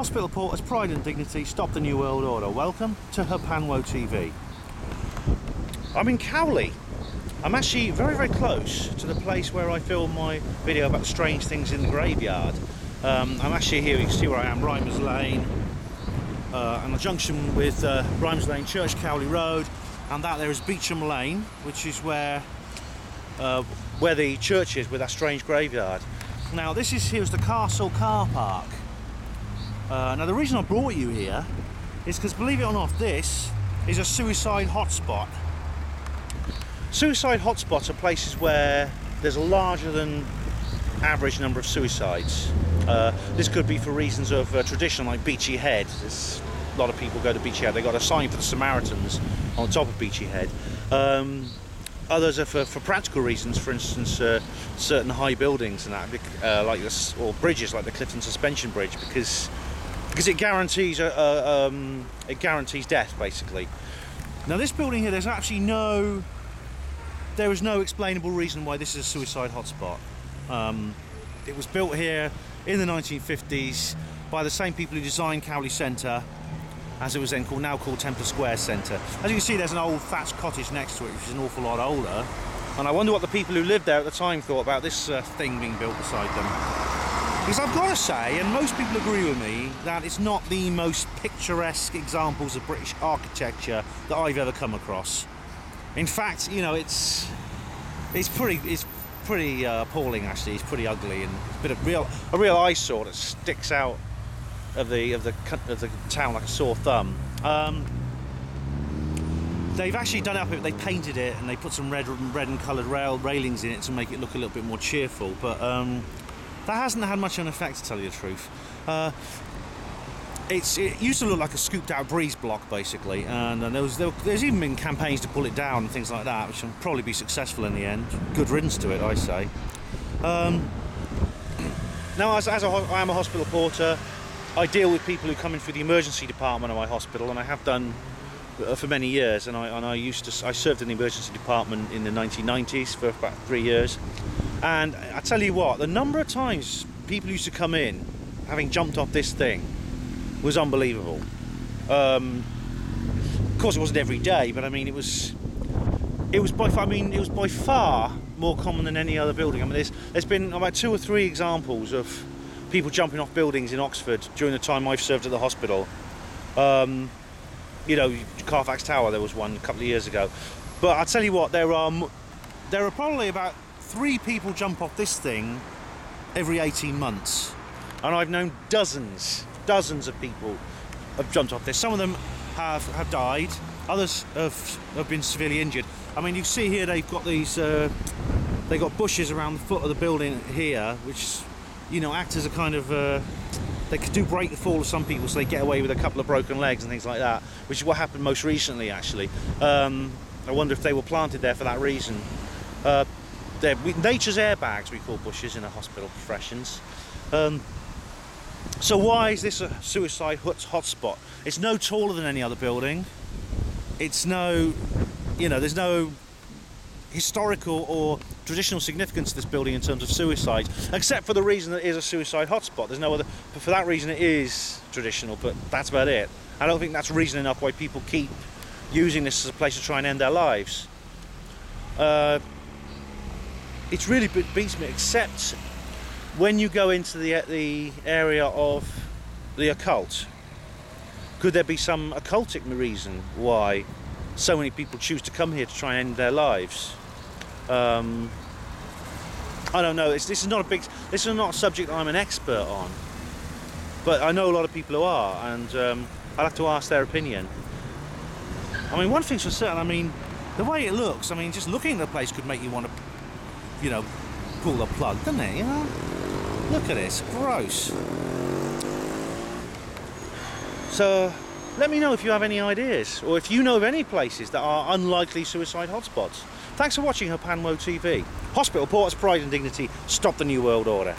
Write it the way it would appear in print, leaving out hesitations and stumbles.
Hospital Porter's pride and dignity, stop the New World Order. Welcome to Hotspot TV. I'm in Cowley. I'm actually very, very close to the place where I filmed my video about strange things in the graveyard. I'm actually here, you can see where I am, Rymers Lane, and the junction with Rymers Lane Church, Cowley Road, and that there is Beecham Lane, which is where the church is with that strange graveyard. Now here's the Castle Carpark. Now the reason I brought you here is because, believe it or not, this is a suicide hotspot. Suicide hotspots are places where there's a larger than average number of suicides. This could be for reasons of tradition, like Beachy Head. A lot of people go to Beachy Head. They got a sign for the Samaritans on the top of Beachy Head. Others are for practical reasons. For instance, certain high buildings and that, like this, or bridges like the Clifton Suspension Bridge, because it guarantees death, basically. Now this building here, there is no explainable reason why this is a suicide hotspot. It was built here in the 1950s by the same people who designed Cowley Centre, as it was then now called Temple Square Centre. As you can see, there's an old thatched cottage next to it, which is an awful lot older. And I wonder what the people who lived there at the time thought about this thing being built beside them. Because I've got to say, and most people agree with me, that it's not the most picturesque examples of British architecture that I've ever come across. In fact, you know, it's pretty appalling, actually. It's pretty ugly and a real eyesore that sticks out of the town like a sore thumb. They've actually done it up. They painted it and they put some red and coloured railings in it to make it look a little bit more cheerful. But that hasn't had much of an effect, to tell you the truth. It used to look like a scooped out breeze block, basically, and there's even been campaigns to pull it down and things like that, which will probably be successful in the end. Good riddance to it, I say. Now, as I am a hospital porter, I deal with people who come in through the emergency department of my hospital, and I have done for many years. And I served in the emergency department in the 1990s for about 3 years. And I tell you what, the number of times people used to come in having jumped off this thing was unbelievable. Of course, it wasn't every day, but I mean, it was by far more common than any other building. I mean, there's been about 2 or 3 examples of people jumping off buildings in Oxford during the time I've served at the hospital. You know, Carfax Tower, there was one a couple of years ago. But I tell you what, there are probably about 3 people jump off this thing every 18 months, and I've known dozens of people have jumped off this. Some of them have died, others have been severely injured. I mean, you see here they've got they've got bushes around the foot of the building here, which, you know, act as a kind of they do break the fall of some people, so they get away with a couple of broken legs and things like that, which is what happened most recently, actually. I wonder if they were planted there for that reason. They're nature's airbags, we call bushes in the hospital professions. So why is this a suicide hotspot? It's no taller than any other building. It's no, you know, there's no historical or traditional significance to this building in terms of suicide, except for the reason that it is a suicide hotspot. There's no other, but for that reason it is traditional, but that's about it. I don't think that's reason enough why people keep using this as a place to try and end their lives. It's really beats me, except when you go into the area of the occult. Could there be some occultic reason why so many people choose to come here to try and end their lives? I don't know. This is not a subject I'm an expert on, but I know a lot of people who are, and I'll have to ask their opinion. I mean, one thing's for certain. I mean, the way it looks. I mean, just looking at the place could make you want to, you know, pull the plug, doesn't it? You know, look at this, gross. So let me know if you have any ideas, or if you know of any places that are unlikely suicide hotspots. Thanks for watching Hotspot TV. Hospital Porter's pride and dignity, stop the New World Order.